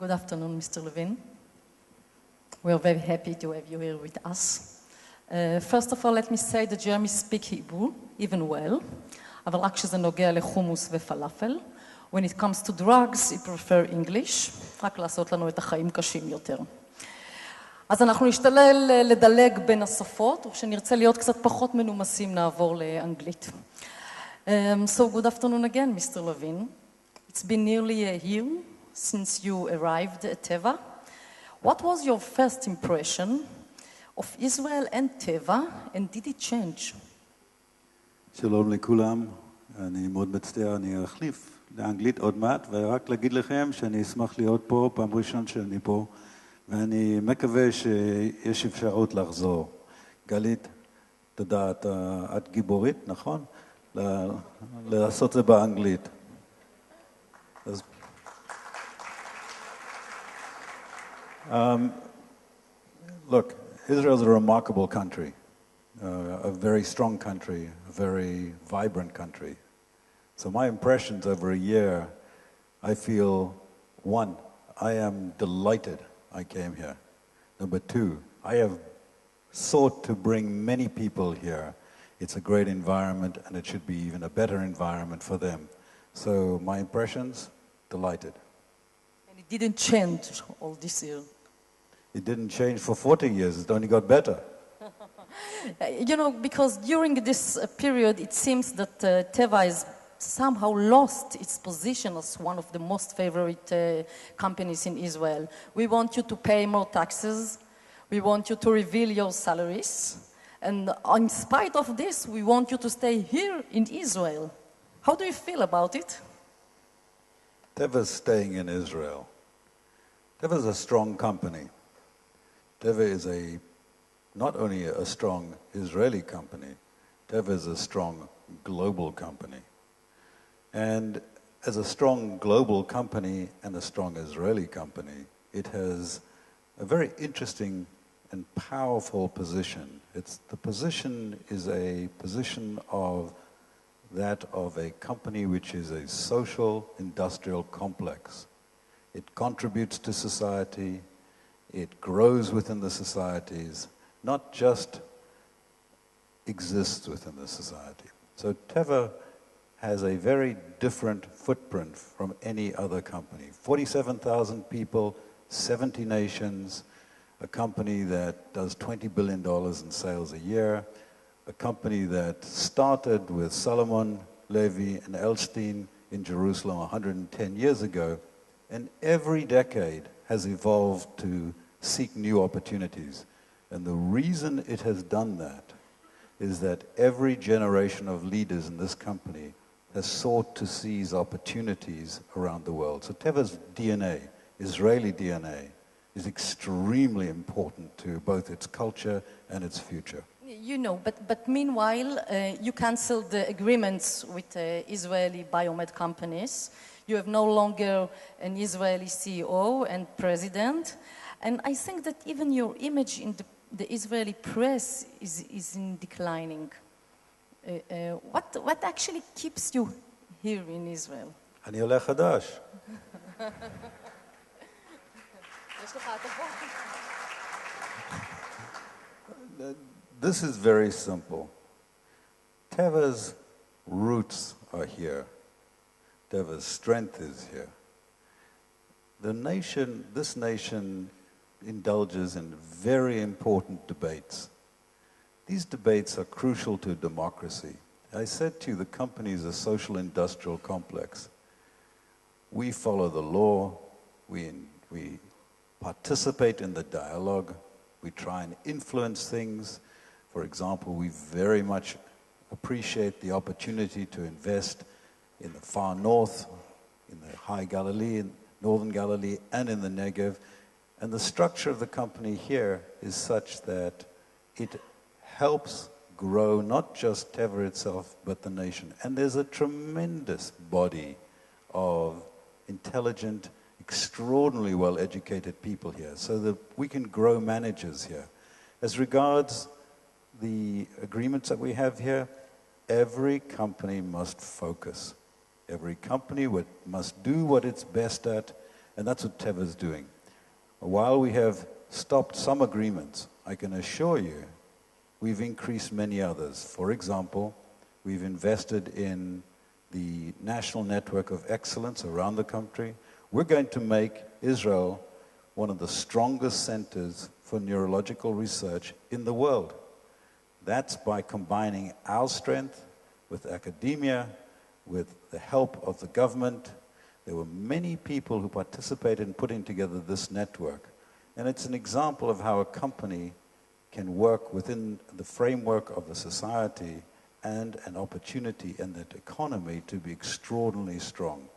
Good afternoon, Mr. Levin. We are very happy to have you here with us. First of all, let me say that Jeremy speaks Hebrew, even well, אבל רק כשזה נוגע לחומוס ופלאפל. When it comes to drugs, he prefer English, רק לעשות לנו את החיים קשים יותר. אז אנחנו נשתדל לדלג בין השפות, וכשנרצה להיות קצת פחות מנומסים נעבור לאנגלית. So good afternoon again, Mr. Levin. It's been nearly a year since you arrived at Teva. What was your first impression of Israel and Teva, and did it change? שלום לכולם, אני מאוד מצטער, אני אחליף לאנגלית עוד מעט, ורק להגיד לכם שאני אשמח להיות פה, פעם ראשון שאני פה, ואני מקווה שיש אפשרות לחזור. גלית, תודה, את גיבורית, נכון? לעשות זה באנגלית. אז... Look, Israel is a remarkable country, a very strong country, a very vibrant country. So my impressions over a year, I feel, one, I am delighted I came here. Number two, I have sought to bring many people here. It's a great environment and it should be even a better environment for them. So my impressions, delighted. And it didn't change all this year. It didn't change for 40 years, it only got better. You know, because during this period, it seems that Teva has somehow lost its position as one of the most favorite companies in Israel. We want you to pay more taxes. We want you to reveal your salaries. And in spite of this, we want you to stay here in Israel. How do you feel about it? Teva's staying in Israel. Teva is a strong company. Teva is not only a strong Israeli company, Teva is a strong global company. And as a strong global company and a strong Israeli company, it has a very interesting and powerful position. The position is a position of that of a company which is a social industrial complex. It contributes to society, it grows within the societies, not just exists within the society. So Teva has a very different footprint from any other company. 47,000 people, 70 nations, a company that does $20 billion in sales a year, a company that started with Solomon, Levi, and Elstein in Jerusalem 110 years ago, and every decade has evolved to seek new opportunities. And the reason it has done that is that every generation of leaders in this company has sought to seize opportunities around the world. So Teva's DNA, Israeli DNA, is extremely important to both its culture and its future. You know, but meanwhile, you canceled the agreements with Israeli biomed companies. You have no longer an Israeli CEO and president. And I think that even your image in the Israeli press is in declining. What actually keeps you here in Israel? אני עולה חדש. This is very simple. Teva's roots are here. Teva's strength is here. This nation indulges in very important debates. These debates are crucial to democracy. I said to you, the company is a social industrial complex. We follow the law, we participate in the dialogue, we try and influence things. For example, we very much appreciate the opportunity to invest in the far north, in the high Galilee, in northern Galilee, and in the Negev. And the structure of the company here is such that it helps grow not just Teva itself, but the nation. And there's a tremendous body of intelligent, extraordinarily well-educated people here, so that we can grow managers here. As regards the agreements that we have here, every company must focus. Every company must do what it's best at, And that's what Teva is doing. While we have stopped some agreements, I can assure you we've increased many others. For example, we've invested in the National Network of Excellence around the country. We're going to make Israel one of the strongest centers for neurological research in the world. That's by combining our strength with academia, with the help of the government. There were many people who participated in putting together this network. And it's an example of how a company can work within the framework of a society and an opportunity in that economy to be extraordinarily strong.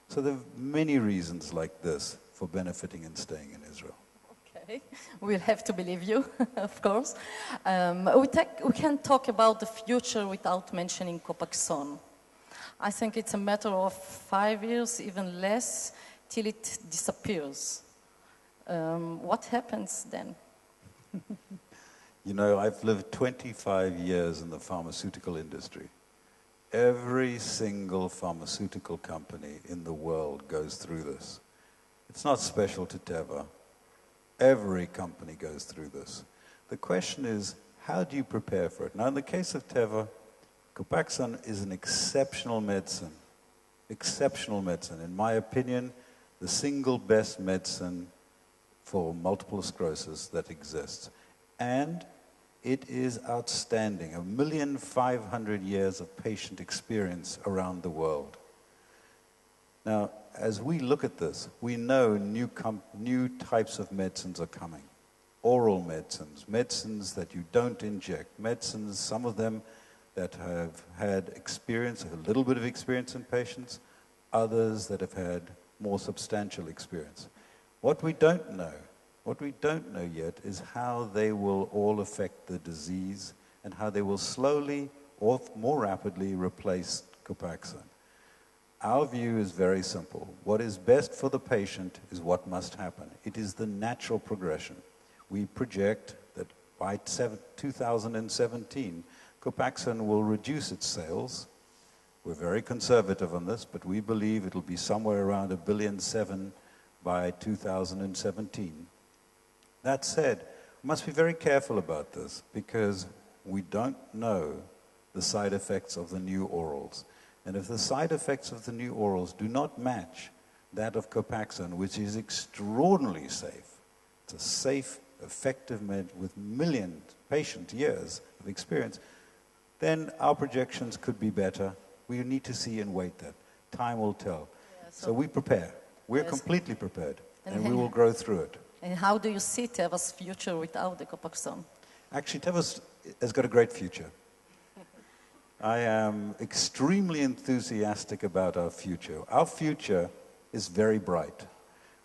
So there are many reasons like this for benefiting and staying in Israel. Okay, we'll have to believe you, of course. We can't talk about the future without mentioning Copaxone. I think it's a matter of 5 years, even less, till it disappears. What happens then? You know, I've lived 25 years in the pharmaceutical industry. Every single pharmaceutical company in the world goes through this. It's not special to Teva. Every company goes through this. The question is, how do you prepare for it? Now, in the case of Teva, Copaxone is an exceptional medicine. Exceptional medicine. In my opinion, the single best medicine for multiple sclerosis that exists. And it is outstanding. 1,500,000 years of patient experience around the world. Now, as we look at this, we know new types of medicines are coming. Oral medicines, medicines that you don't inject, medicines, some of them that have had experience, a little bit of experience in patients, others that have had more substantial experience. What we don't know yet is how they will all affect the disease and how they will slowly or more rapidly replace Copaxone. Our view is very simple. What is best for the patient is what must happen. It is the natural progression. We project that by 2017, Copaxone will reduce its sales. We're very conservative on this, but we believe it'll be somewhere around $1.7 billion by 2017. That said, we must be very careful about this because we don't know the side effects of the new orals. And if the side effects of the new orals do not match that of Copaxone, which is extraordinarily safe, it's a safe, effective med with millions patient years of experience, then our projections could be better. We need to see and wait that. Time will tell. Yeah, so we prepare. We're completely prepared, and we will grow through it. And how do you see Teva's future without the Copaxone? Actually, Teva has got a great future. I am extremely enthusiastic about our future. Our future is very bright.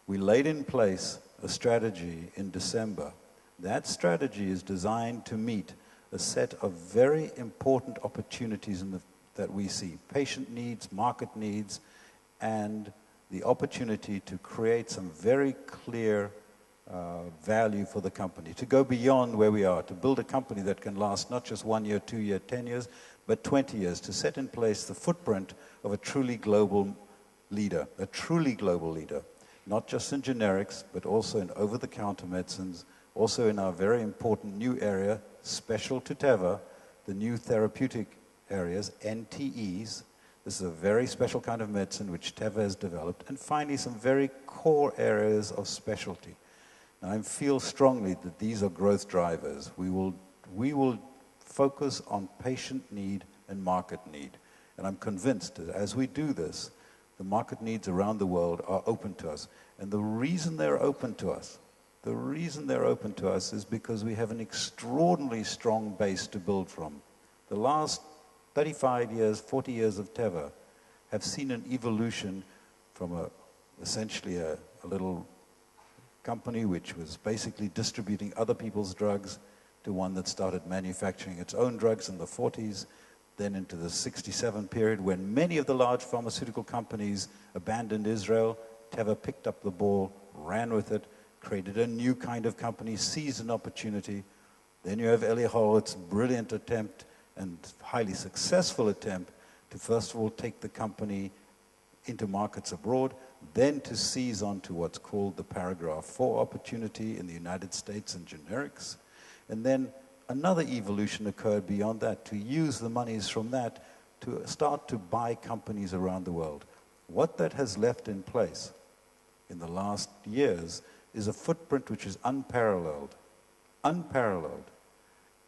We laid in place a strategy in December. That strategy is designed to meet a set of very important opportunities that we see. Patient needs, market needs, and the opportunity to create some very clear value for the company, to go beyond where we are, to build a company that can last not just 1 year, 2 year, 10 years, but 20 years, to set in place the footprint of a truly global leader, not just in generics, but also in over-the-counter medicines, also in our very important new area, special to Teva, the new therapeutic areas, NTEs. This is a very special kind of medicine which Teva has developed, and finally some very core areas of specialty. Now, I feel strongly that these are growth drivers. We will focus on patient need and market need. And I'm convinced that as we do this, the market needs around the world are open to us. And the reason they're open to us is because we have an extraordinarily strong base to build from. The last 35 years, 40 years of Teva have seen an evolution from essentially a little company which was basically distributing other people's drugs to one that started manufacturing its own drugs in the 40s, then into the 67 period when many of the large pharmaceutical companies abandoned Israel. Teva picked up the ball, ran with it, created a new kind of company, seized an opportunity. Then you have Eli Horowitz's brilliant attempt and highly successful attempt to first of all take the company into markets abroad, then to seize onto what's called the paragraph 4 opportunity in the United States and generics. And then another evolution occurred beyond that, to use the monies from that to start to buy companies around the world. What that has left in place in the last years is a footprint which is unparalleled. Unparalleled.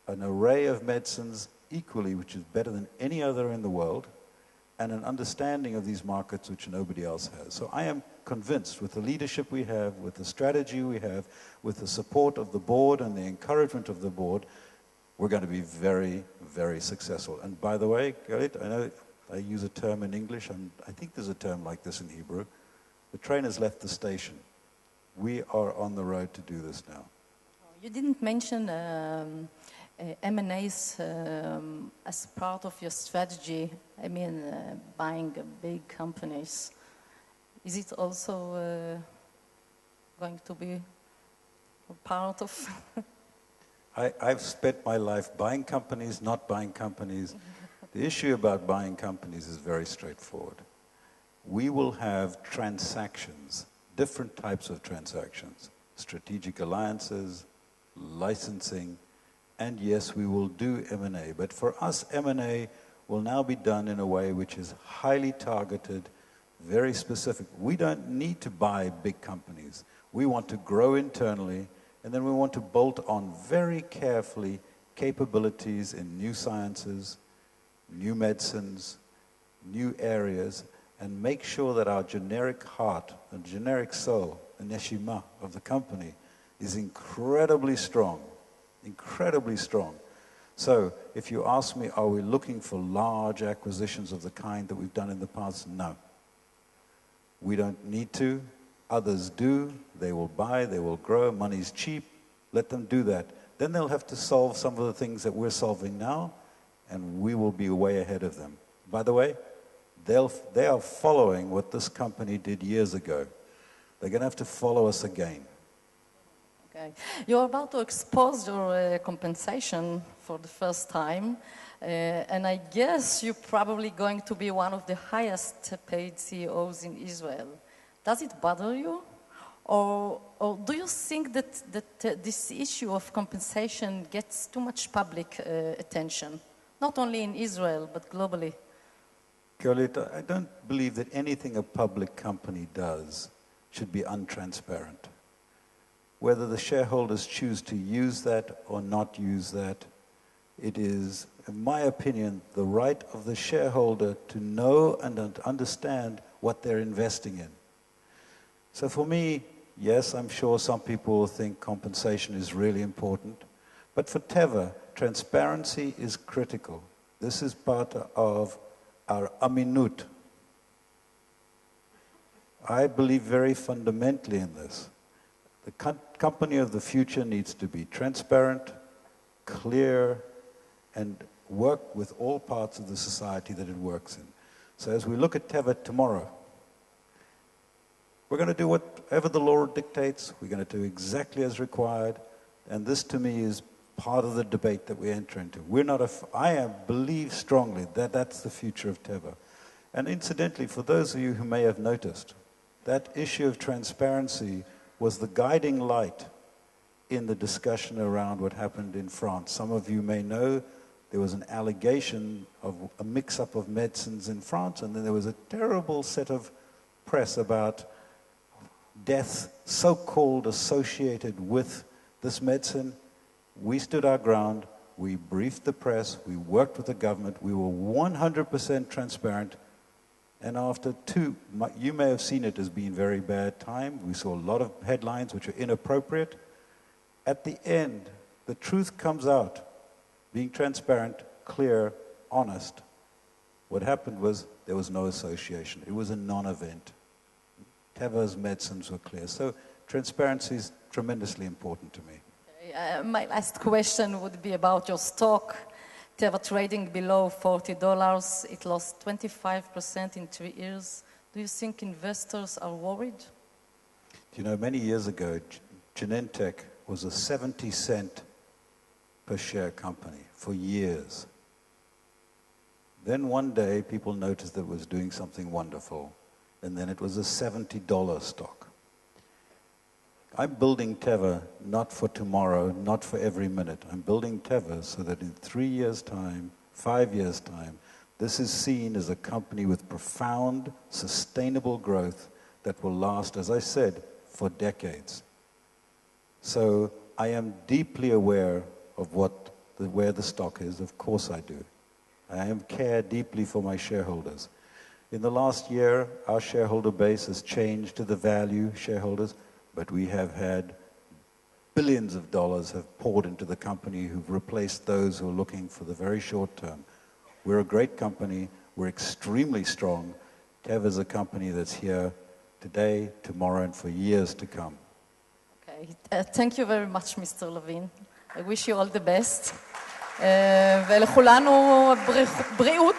An array of medicines equally, which is better than any other in the world, and an understanding of these markets which nobody else has. So I am convinced with the leadership we have, with the strategy we have, with the support of the board and the encouragement of the board, we're going to be very, very successful. And by the way, Glit, I know I use a term in English, and I think there's a term like this in Hebrew. The train has left the station. We are on the road to do this now. You didn't mention M&As as part of your strategy. I mean, buying big companies. Is it also going to be a part of? I've spent my life buying companies, not buying companies. The issue about buying companies is very straightforward. We will have transactions, different types of transactions, strategic alliances, licensing, and yes, we will do M&A. But for us, M&A will now be done in a way which is highly targeted, very specific. We don't need to buy big companies. We want to grow internally, and then we want to bolt on very carefully capabilities in new sciences, new medicines, new areas, and make sure that our generic heart and generic soul, the neshima of the company, is incredibly strong. Incredibly strong. So, if you ask me, are we looking for large acquisitions of the kind that we've done in the past? No. We don't need to. Others do. They will buy, they will grow. Money's cheap. Let them do that. Then they'll have to solve some of the things that we're solving now, and we will be way ahead of them. By the way, they are following what this company did years ago. They're going to have to follow us again. Okay. You're about to expose your compensation for the first time, and I guess you're probably going to be one of the highest paid CEOs in Israel. Does it bother you? Or do you think that this issue of compensation gets too much public attention, not only in Israel, but globally? Glit, I don't believe that anything a public company does should be untransparent. Whether the shareholders choose to use that or not use that, it is, in my opinion, the right of the shareholder to know and understand what they're investing in. So for me, yes, I'm sure some people will think compensation is really important, but for Teva, transparency is critical. This is part of our aminut. I believe very fundamentally in this. The company of the future needs to be transparent, clear, and work with all parts of the society that it works in. So as we look at Teva tomorrow, we're going to do whatever the law dictates. We're going to do exactly as required. And this, to me, is part of the debate that we enter into. I believe strongly that that's the future of Teva. And incidentally, for those of you who may have noticed, that issue of transparency was the guiding light in the discussion around what happened in France. Some of you may know there was an allegation of a mix-up of medicines in France, and then there was a terrible set of press about deaths so-called associated with this medicine. We stood our ground, we briefed the press, we worked with the government, we were 100% transparent. And after you may have seen it as being very bad time. We saw a lot of headlines which were inappropriate. At the end, the truth comes out, being transparent, clear, honest. What happened was there was no association. It was a non-event. Teva's medicines were clear. So transparency is tremendously important to me. My last question would be about your stock. Teva trading below $40. It lost 25% in 3 years. Do you think investors are worried? You know, many years ago, Genentech was a 70-cent per share company for years. Then one day, people noticed that it was doing something wonderful. and then it was a $70 stock. I'm building Teva not for tomorrow, not for every minute. I'm building Teva so that in 3 years' time, 5 years' time, this is seen as a company with profound, sustainable growth that will last, as I said, for decades. So I am deeply aware of where the stock is. Of course I do. I care deeply for my shareholders. In the last year, our shareholder base has changed to the value shareholders, but we have had billions of dollars have poured into the company who've replaced those who are looking for the very short term. We're a great company. We're extremely strong. Teva is a company that's here today, tomorrow, and for years to come. Okay. Thank you very much, Mr. Levin. I wish you all the best. ולכולנו בריאות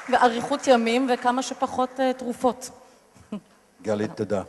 ואריכות ימים וכמה שפחות תרופות. גלית, תודה.